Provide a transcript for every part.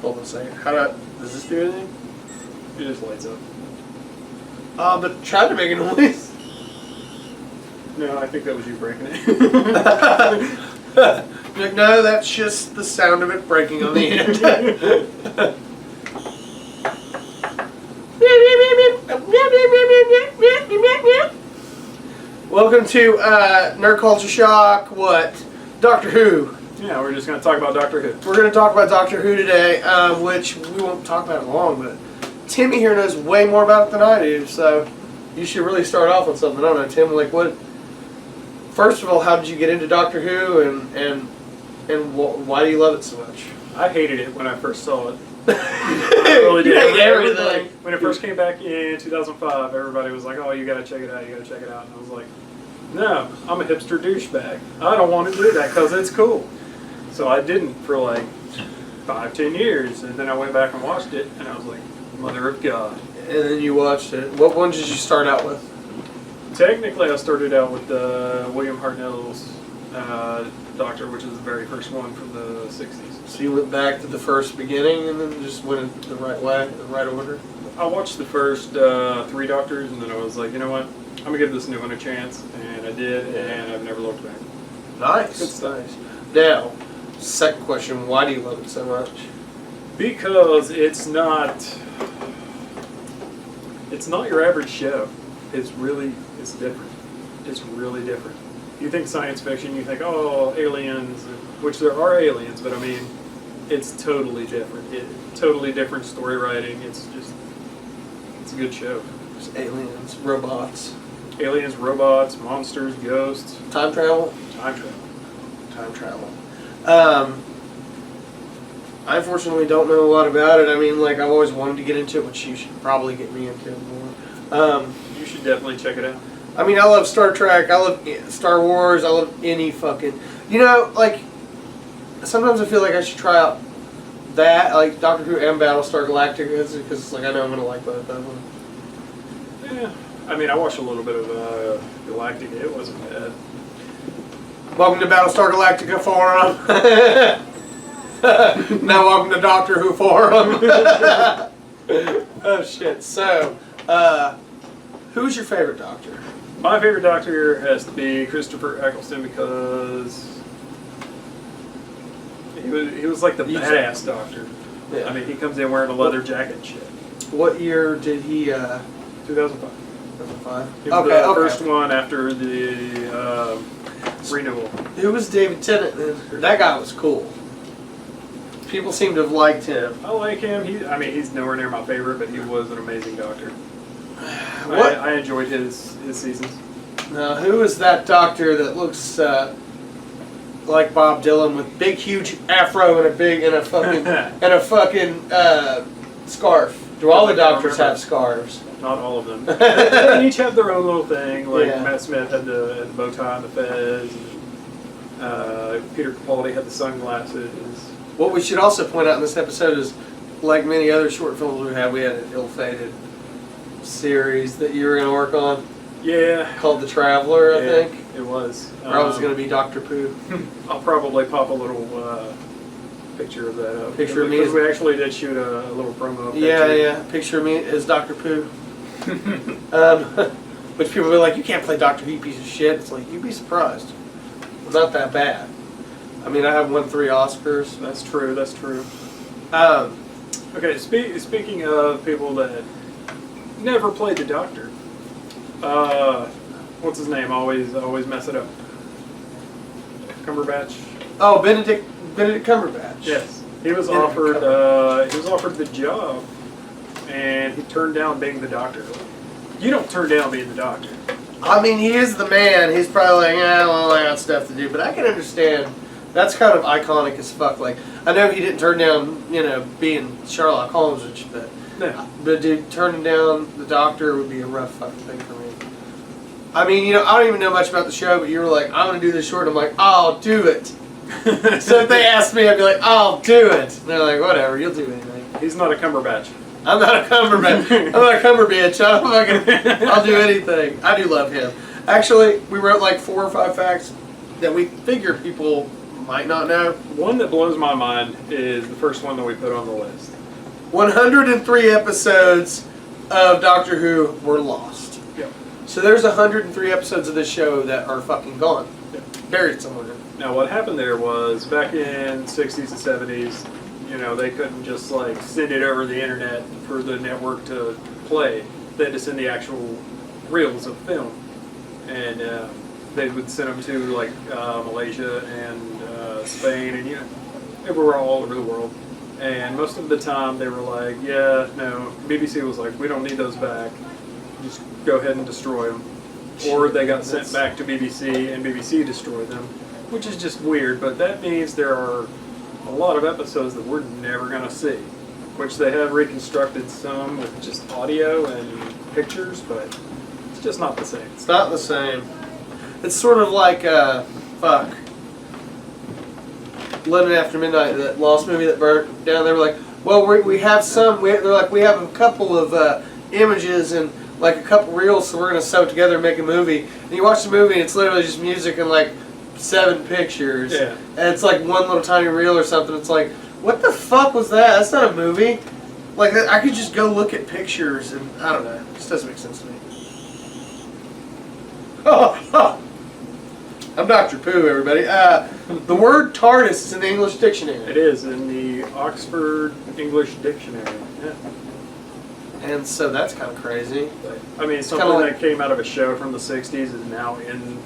Hold on a second. Does this do anything? It just lights up. But try to make a noise. No, I think that was you breaking it. No, that's just the sound of it breaking on the end. Welcome to Nerd Culture Shock. What? Doctor Who. Yeah, we're just going to talk about Doctor Who. We're going to talk about Doctor Who today, which we won't talk about it long, but Timmy here knows way more about it than I do, so you should really start off with something. I don't know, Tim, like what... First of all, how did you get into Doctor Who, and why do you love it so much? I hated it when I first saw it. I really did. Everything. When it first came back in 2005, everybody was like, "Oh, you gotta check it out. You gotta check it out." And I was like, "No, I'm a hipster douchebag. I don't want to do that because it's cool." So I didn't for like 5-10 years, and then I went back and watched it, and I was like, "Mother of God!" And then you watched it. What one did you start out with? Technically, I started out with William Hartnell's Doctor, which is the very first one from the 60s. So you went back to the first beginning and then just went in the right way, the right order? I watched the first 3 Doctors, and then I was like, you know what? I'm going to give this new one a chance. And I did, and I've never looked back. Nice. Good stuff. Nice. Now, second question, why do you love it so much? Because it's not your average show. It's different. It's really different. You think science fiction, you think, oh, aliens, which there are aliens, but I mean, it's totally different. Totally different story writing. It's a good show. There's aliens, robots. Aliens, robots, monsters, ghosts. Time travel? Time travel. Time travel. I unfortunately don't know a lot about it. I mean, like, I've always wanted to get into it, which you should probably get me into more. You should definitely check it out. I mean, I love Star Trek, I love Star Wars, I love any fucking... You know, like, sometimes I feel like I should try out that, like Doctor Who and Battlestar Galactica, because, like, I know I'm going to like both of them. Yeah. I mean, I watched a little bit of Galactica. It wasn't bad. Welcome to Battlestar Galactica Forum. Now welcome to Doctor Who Forum. Oh, shit. So, who's your favorite Doctor? My favorite Doctor has to be Christopher Eccleston because he was like the badass Doctor. Yeah. I mean, he comes in wearing a leather jacket and shit. What year did he... 2005. 2005? He was the first one after the renewal. Who was David Tennant then? That guy was cool. People seem to have liked him. I like him. He's nowhere near my favorite, but he was an amazing Doctor. What? I enjoyed his seasons. Now, who is that Doctor that looks like Bob Dylan with big, huge afro and a fucking scarf? Do all the Doctors have scarves? Not all of them. They each have their own little thing. Like Matt Smith had the bow tie and the fez. And, Peter Capaldi had the sunglasses. What we should also point out in this episode is, like many other short films we had an ill-fated series that you were going to work on. Yeah. Called The Traveler, I think. It was. Or I was going to be Dr. Pooh. I'll probably pop a little picture of that up. Picture of me. Because we actually did shoot a little promo. Yeah. Picture of me as Dr. Pooh. Which people were like, you can't play Doctor Who, you piece of shit. It's like, you'd be surprised. It's not that bad. I mean, I have won 3 Oscars. That's true. Okay, speaking of people that never played the Doctor, what's his name? Always mess it up. Cumberbatch. Oh, Benedict Cumberbatch. Yes, he was offered the job, and he turned down being the Doctor. You don't turn down being the Doctor. I mean, he is the man. He's probably like, well, I got stuff to do. But I can understand. That's kind of iconic as fuck. Like, I know he didn't turn down, being Sherlock Holmes, but dude, turning down the Doctor would be a rough fucking thing for me. I mean, I don't even know much about the show, but you were like, I'm going to do this short. I'm like, I'll do it. So if they asked me, I'd be like, I'll do it. And they're like, whatever, you'll do anything. He's not a Cumberbatch. I'm not a Cumberbatch. I'm not a Cumberbitch. I'll do anything. I do love him. Actually, we wrote like 4 or 5 facts that we figure people might not know. One that blows my mind is the first one that we put on the list. 103 episodes of Doctor Who were lost. Yep. So there's 103 episodes of this show that are fucking gone. Yep. Buried somewhere. Now, what happened there was back in 60s and 70s, you know, they couldn't just like send it over the internet for the network to play. They had to send the actual reels of film, and they would send them to like Malaysia and Spain and everywhere all over the world. And most of the time they were like, yeah, no. BBC was like, we don't need those back. Just go ahead and destroy them. Or they got sent back to BBC and BBC destroyed them, which is just weird. But that means there are a lot of episodes that we're never going to see, which they have reconstructed some with just audio and pictures, but it's just not the same. It's not the same. It's sort of like, fuck. London After Midnight, that Lost movie that burnt down. They were like, well, we have some. They're like, we have a couple of images and like a couple reels, so we're gonna sew it together and make a movie. And you watch the movie, and it's literally just music and like 7 pictures. Yeah. And it's like one little tiny reel or something. It's like, what the fuck was that? That's not a movie. Like, I could just go look at pictures, and I don't know. It just doesn't make sense to me. I'm Dr. Pooh, everybody. The word TARDIS is in the English dictionary. It is in the Oxford English Dictionary. Yeah. And so that's kind of crazy. I mean, something that came out of a show from the 60s is now in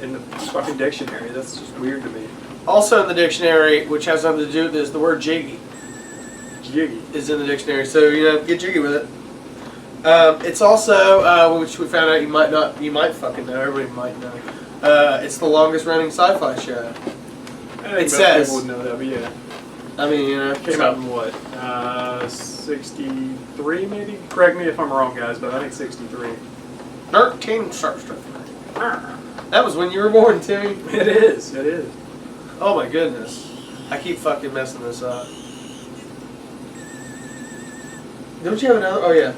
the fucking dictionary. That's just weird to me. Also in the dictionary, which has nothing to do with this, the word jiggy. Jiggy is in the dictionary. So, get jiggy with it. It's also, which we found out you might fucking know, everybody might know. It's the longest running sci-fi show. I think It most says. people would know that, but yeah. I mean, Came out in what? 63 maybe? Correct me if I'm wrong, guys, but I think 63. 13 Star Trek. That was when you were born, Timmy. It is. It is. Oh my goodness. I keep fucking messing this up. Don't you have another? Oh yeah.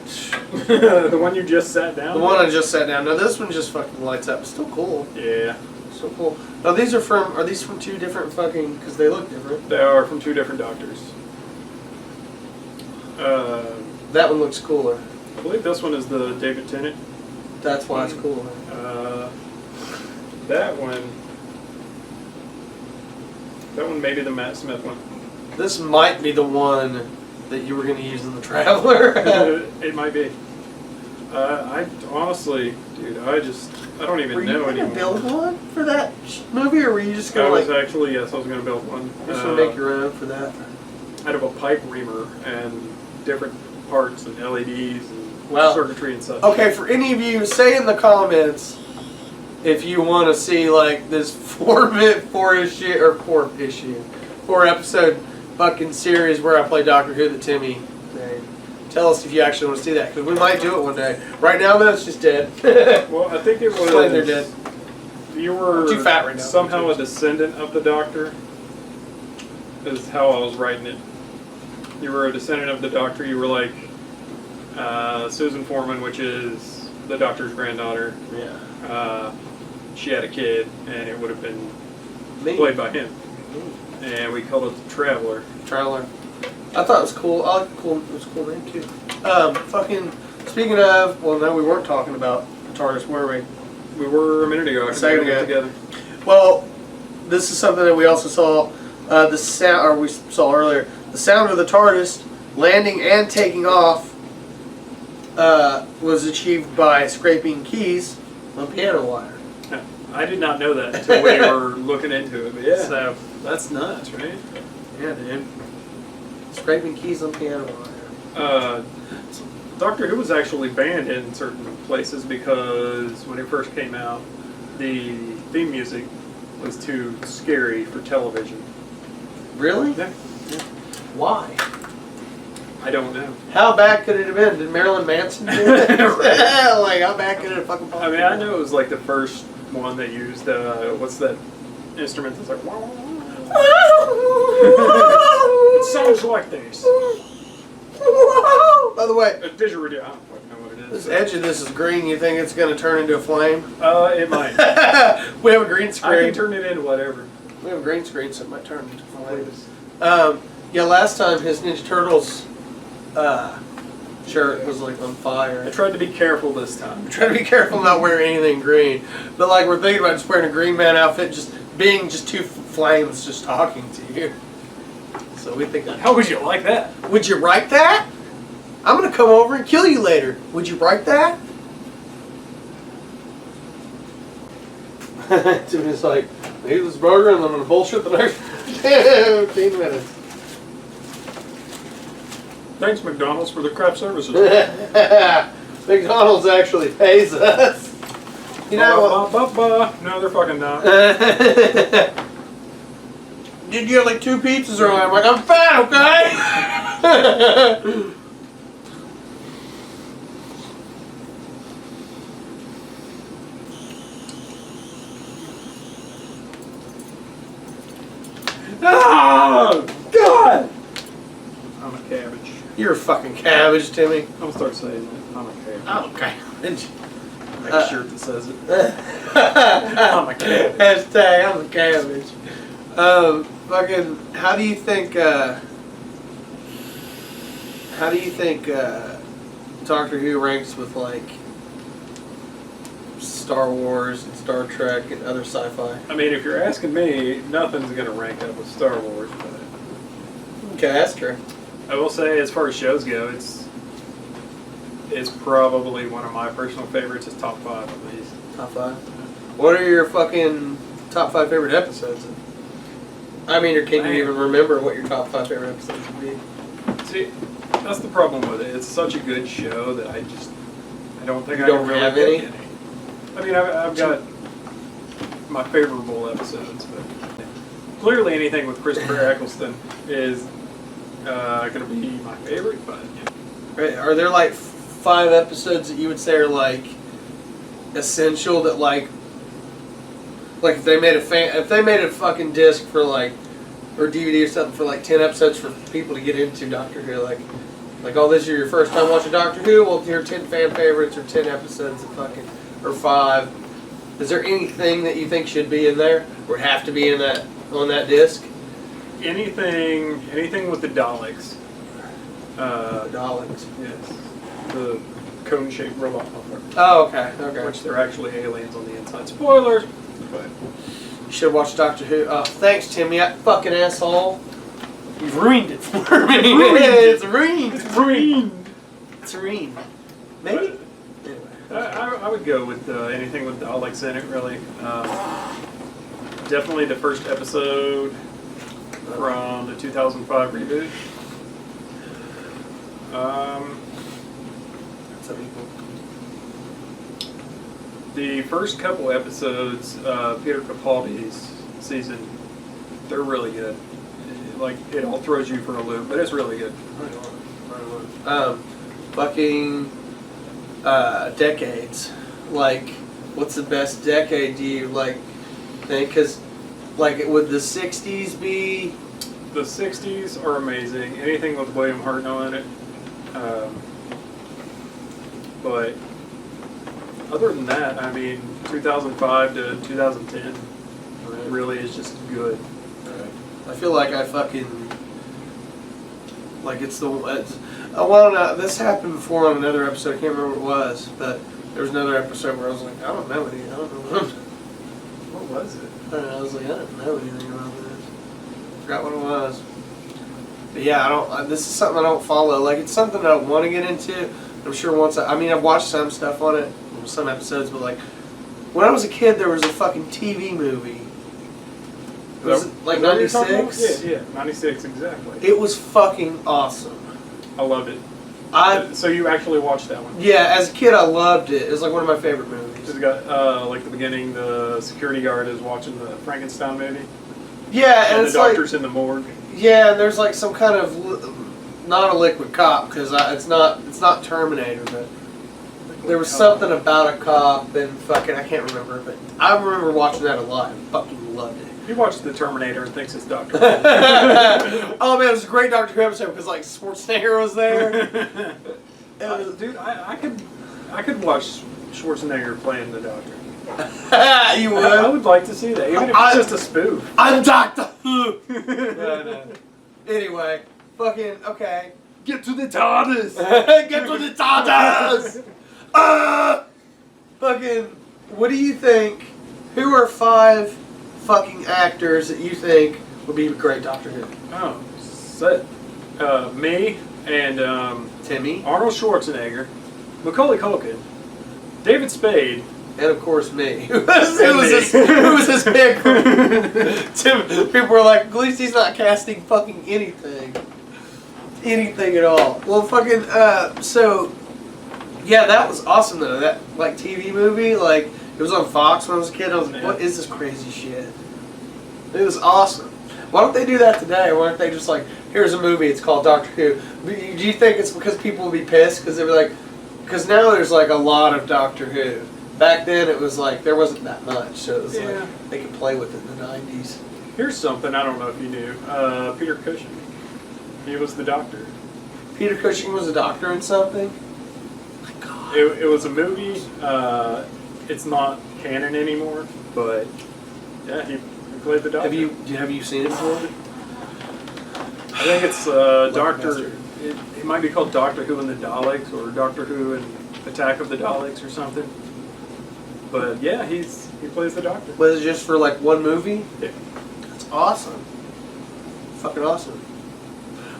The one you just sat down? The one I just sat down. No, this one just fucking lights up. It's still cool. Yeah. So cool. Now these are these from 2 different fucking, because they look different. They are from 2 different doctors. That one looks cooler. I believe this one is the David Tennant. That's why it's cooler. That one may be the Matt Smith one. This might be the one that you were going to use in the Traveler. It might be. I honestly, dude, I don't even know anymore. Were you going to build one for that movie, or were you just I going was actually, yes, I was going to build one. just going to make your own for that? Out of a pipe reamer and different parts and LEDs and circuitry and such. Okay, for any of you, say in the comments if you want to see like this 4 episode fucking series where I play Doctor Who that Timmy made. Tell us if you actually want to see that, because we might do it one day. Right now, though, it's just dead. Well, I think it was. They're dead. You were too fat right now. Somehow a descendant of the Doctor. Is how I was writing it. You were a descendant of the Doctor. You were like Susan Foreman, which is the Doctor's granddaughter. Yeah. She had a kid, and it would have been Me. played by him. Me. And we called it the Traveler. Traveler. I thought it was cool. I like the cool. It was a cool name too. Fucking. Speaking of, well, no, we weren't talking about the TARDIS, were we? We were a minute ago. A second ago. Together. Well, this is something that we also saw. The sound, or we saw earlier. The sound of the TARDIS landing and taking off was achieved by scraping keys on piano wire. I did not know that until we were looking into it. But yeah, So that's nuts, right? yeah, dude. Scraping keys on piano wire. Doctor Who was actually banned in certain places because when it first came out, the theme music was too scary for television. Really? Yeah. Why? I don't know. How bad could it have been? Did Marilyn Manson do it? Like, how bad could it have fucking I mean, I know it was like the first one that used, what's that instrument that's like, it sounds like this. By the way, A didgeridoo, I don't fucking know what it is. this edge of this is green. You think it's going to turn into a flame? It might. We have a green I can screen. turn it into whatever. We have a green screen, so it might turn into Please. yeah, last time his Ninja Turtles shirt was like on fire. I tried to be careful this time. Try to be careful not wearing anything green. But like we're thinking about just wearing a Green Man outfit, just being just two flames just talking to you. So we think that. How would you like that? Would you write that? I'm gonna come over and kill you later. Would you write that? Timmy's like, I eat this burger and I'm gonna bullshit the next 15 minutes. Thanks, McDonald's, for the crap services. McDonald's actually pays us. You know what? No, they're fucking not. Did you have like 2 pizzas earlier? I'm like, I'm fat, okay? Oh, God! I'm a cabbage. You're a fucking cabbage, Timmy. I'm gonna start saying that. I'm a cabbage. I'm a cabbage. Make a shirt that says it. I'm a cabbage. Hashtag I'm a cabbage. Fucking, how do you think Doctor Who ranks with like Star Wars and Star Trek and other sci-fi? I mean, if you're asking me, nothing's gonna rank up with Star Wars, but Okay, that's true. I will say, as far as shows go, it's probably one of my personal favorites. It's top 5 at least. Top 5. What are your fucking top 5 favorite episodes? I mean, or can you even remember what your top 5 favorite episodes would be? See, that's the problem with it. It's such a good show that I don't think You I don't can really have pick any? I mean, I've got my favorable episodes, but clearly anything with Christopher Eccleston is going to be my favorite. But Right, are there like 5 episodes that you would say are like essential that like if they made a fucking disc for like or DVD or something for like 10 episodes for people to get into Doctor Who, like oh, this is your first time watching Doctor Who, well, here are 10 fan favorites or 10 episodes of fucking or 5. Is there anything that you think should be in there or have to be in that on that disc? anything with the Daleks. Daleks. Yes. The cone-shaped robot motherfucker. Oh, okay, okay. Which they're actually aliens on the inside. Spoilers! But You should watch Doctor Who. Oh, thanks, Timmy, that fucking asshole. You've ruined it for me. It's ruined. it's green! It's ruined. Maybe? Anyway. I would go with anything with Daleks in it, really. Definitely the first episode from the 2005 reboot. Some people. The first couple episodes, Peter Capaldi's season, they're really good. Like, it all throws you for a loop, but it's really good. Fucking decades. Like, what's the best decade do you like think? Because, like, would the 60s be? The 60s are amazing. Anything with William Hartnell in it. But other than that, I mean, 2005 to 2010 really is just good. I feel like I fucking like it's well, no, this happened before on another episode. I can't remember what it was, but there was another episode where I was like, I don't know anything. I don't know What was it? I don't know. I was like, I don't know anything about this. Forgot what it was. But yeah, I don't. This is something I don't follow. Like, it's something I don't want to get into. I'm sure once I mean, I've watched some stuff on it, some episodes, but like when I was a kid, there was a fucking TV movie. Was it like 96? Yeah, 96 exactly. It was fucking awesome. I loved it. So you actually watched that one? Yeah, as a kid, I loved it. It was like one of my favorite movies. It's got like the beginning, the security guard is watching the Frankenstein movie. Yeah, and the it's like doctor's in the morgue. yeah, and there's like some kind of not a liquid cop because it's not Terminator, but there was something about a cop and fucking I can't remember, but I remember watching that a lot and fucking loved it. He watched the Terminator and thinks it's Doctor. Oh man, it was a great Doctor Who episode because like Schwarzenegger was there. Dude, I could watch Schwarzenegger playing the Doctor. You I would? would like to see that, even if it's just a spoof. I'm Doctor Who! No. Anyway, fucking, okay. Get to the TARDIS! Get to the TARDIS! Fucking, what do you think? Who are 5 fucking actors that you think would be a great Doctor Who? Oh, set. Me and Timmy. Arnold Schwarzenegger, Macaulay Culkin, David Spade, And of course me. Who was his pick? Tim, people were like, at least he's not casting fucking anything. Anything at all. Well, fucking, so, yeah, that was awesome though. That, like, TV movie, like, it was on Fox when I was a kid. I was like, what is this crazy shit? It was awesome. Why don't they do that today? Why don't they just like, here's a movie, it's called Doctor Who. Do you think it's because people will be pissed? Because they were like, because now there's like a lot of Doctor Who. Back then it was like, there wasn't that much. So it was like, they could play with it in the 90s. Here's something I don't know if you knew. Peter Cushing. He was the Doctor. Peter Cushing was a doctor in something? Oh my God. It was a movie. It's not canon anymore, but yeah, he played the Doctor. Have you seen it before? I think it's Doctor. It might be called Doctor Who and the Daleks, or Doctor Who and Attack of the Daleks, or something. But yeah, he plays the Doctor. Was it just for like one movie? Yeah. That's awesome. Fucking awesome.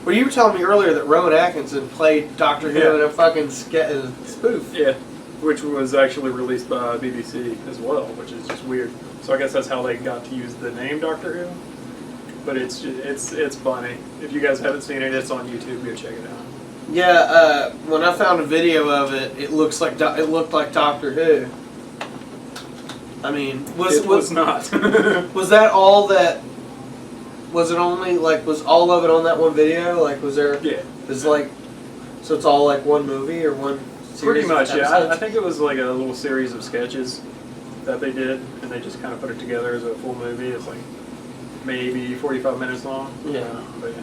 Well, you were telling me earlier that Rowan Atkinson played Doctor Who in a fucking spoof. Yeah, which was actually released by BBC as well, which is just weird. So I guess that's how they got to use the name Doctor Who. But it's funny. If you guys haven't seen it, it's on YouTube. Go check it out. Yeah, when I found a video of it, it looked like Doctor Who. I mean, it was not. Was that all that? Was it only like was all of it on that one video? Like, was there? Yeah. It's like, so it's all like one movie or one series? Pretty much, of yeah. episodes? I think it was like a little series of sketches that they did, and they just kind of put it together as a full movie. It's like maybe 45 minutes long. Yeah. But yeah.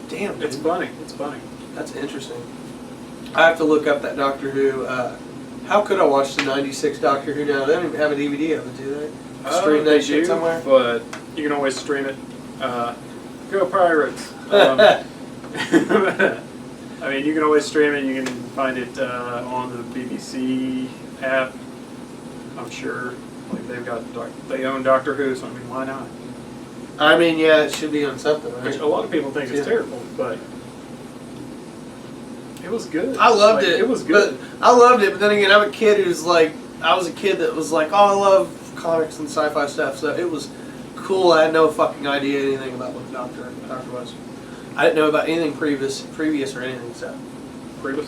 Damn. It's dude. funny. It's funny. That's interesting. I have to look up that Doctor Who. How could I watch the '96 Doctor Who now? They don't even have a DVD of it, do they? Stream that shit somewhere? But you can always stream it. Go Pirates! I mean, you can always stream it. You can find it on the BBC app. I'm sure. Like they own Doctor Who, so I mean, why not? I mean, yeah, it should be on something, right? Which a lot of people think is terrible, but it was good. I loved it. It was good. But I loved it, but then again, I'm a kid who's like, I was a kid that was like, oh, I love comics and sci-fi stuff, so it was cool. I had no fucking idea anything about what the Doctor was. I didn't know about anything previous or anything, so. Priebus?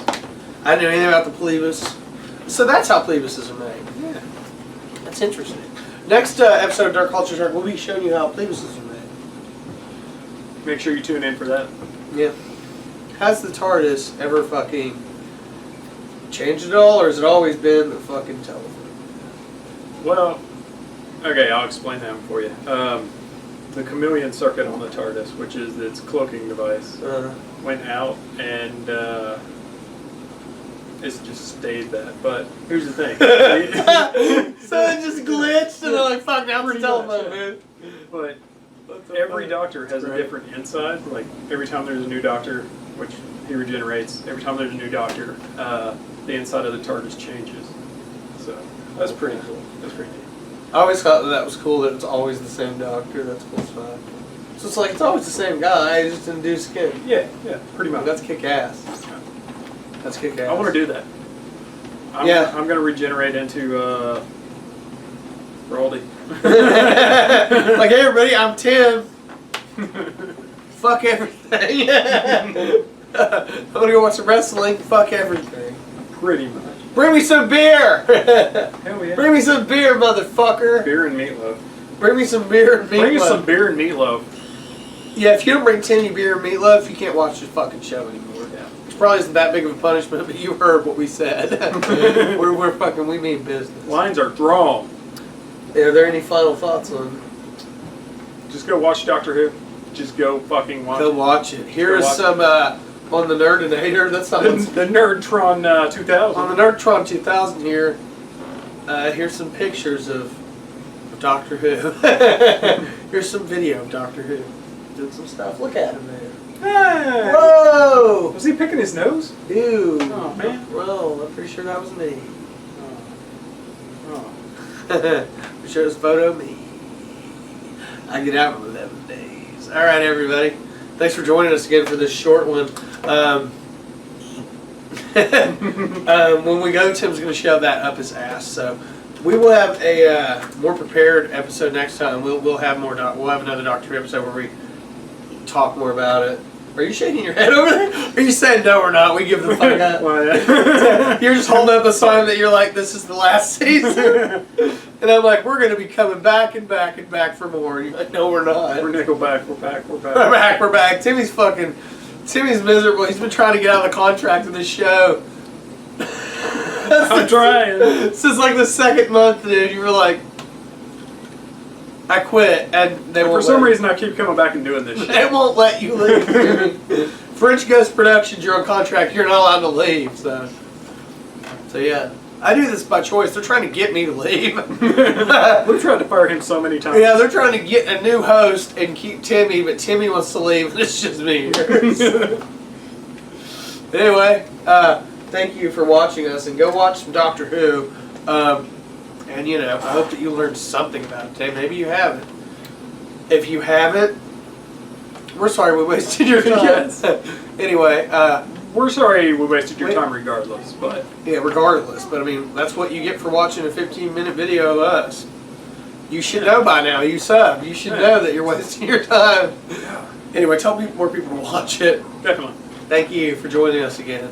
I didn't know anything about the Plebus. So that's how Plebuses are made. Yeah. That's interesting. Next episode of Dark Culture Shark, we'll be showing you how Plebuses are made. Make sure you tune in for that. Yeah. Has the TARDIS ever fucking changed it all, or has it always been the fucking telephone? Well, okay, I'll explain that for you. The chameleon circuit on the TARDIS, which is its cloaking device, went out, and it's just stayed that. But here's the thing. So it just glitched, and I'm like, fuck, now it's a telephone, man. But every Doctor has a different inside. Like, every time there's a new Doctor, which he regenerates, every time there's a new Doctor, the inside of the TARDIS changes. So that's pretty cool. That's pretty neat. I always thought that was cool that it's always the same Doctor. That's cool stuff. So it's like, it's always the same guy, just in new skin. Yeah, pretty much. That's kick-ass. That's kick-ass. I want to do that. I'm going to regenerate into Raldi. Like, hey everybody, I'm Tim. Fuck everything. I'm gonna go watch some wrestling. Fuck everything. Pretty much. Bring me some beer. Hell yeah. Bring me some beer, motherfucker. Beer and meatloaf. Bring me some beer and meatloaf. Bring us some beer and meatloaf. Yeah, if you don't bring Timmy beer and meatloaf, you can't watch this fucking show anymore. Yeah. Which probably isn't that big of a punishment, but you heard what we said. we mean business. Lines are drawn. Are there any final thoughts on? Just go watch Doctor Who. Just go fucking watch Go it. watch it. Here is some on the Nerdinator. That's not The Nerdtron 2000. on the Nerdtron 2000 here. here's some pictures of Doctor Who. Here's some video of Doctor Who. Did some stuff. Look at him there. Hey! Whoa! Was he picking his nose? Ew. Oh, man. Well, I'm pretty sure that was me. Oh. We shows photo of me. I get out in 11 days. All right, everybody. Thanks for joining us again for this short one. When we go, Tim's going to shove that up his ass. So we will have a more prepared episode next time. We'll have more. We'll have another Doctor Who episode where we talk more about it. Are you shaking your head over there? Are you saying no or not? We give the fuck up. You're just holding up a sign that you're like, this is the last season. And I'm like, we're going to be coming back and back and back for more. And you're like, no, we're not. We're Nickelback. We're back. We're back. We're back. We're back. Timmy's miserable. He's been trying to get out of the contract of this show. I'm trying. Since like the second month, dude. You were like, I quit, and they won't. For some reason, I keep coming back and doing this shit. They won't let you leave. French Ghost Productions, you're on contract. You're not allowed to leave. So yeah, I do this by choice. They're trying to get me to leave. We've tried to fire him so many times. Yeah, they're trying to get a new host and keep Timmy, but Timmy wants to leave, and it's just me. Anyway, thank you for watching us, and go watch some Doctor Who. And I hope that you learned something about it today. Maybe you haven't. If you haven't, we're sorry we wasted your time. Yes. Anyway, we're sorry we wasted your time regardless, but... Yeah, regardless. But I mean, that's what you get for watching a 15-minute video of us. You should know by now. You sub. You should know that you're wasting your time. Yeah. Anyway, tell more people to watch it. Definitely. Thank you for joining us again.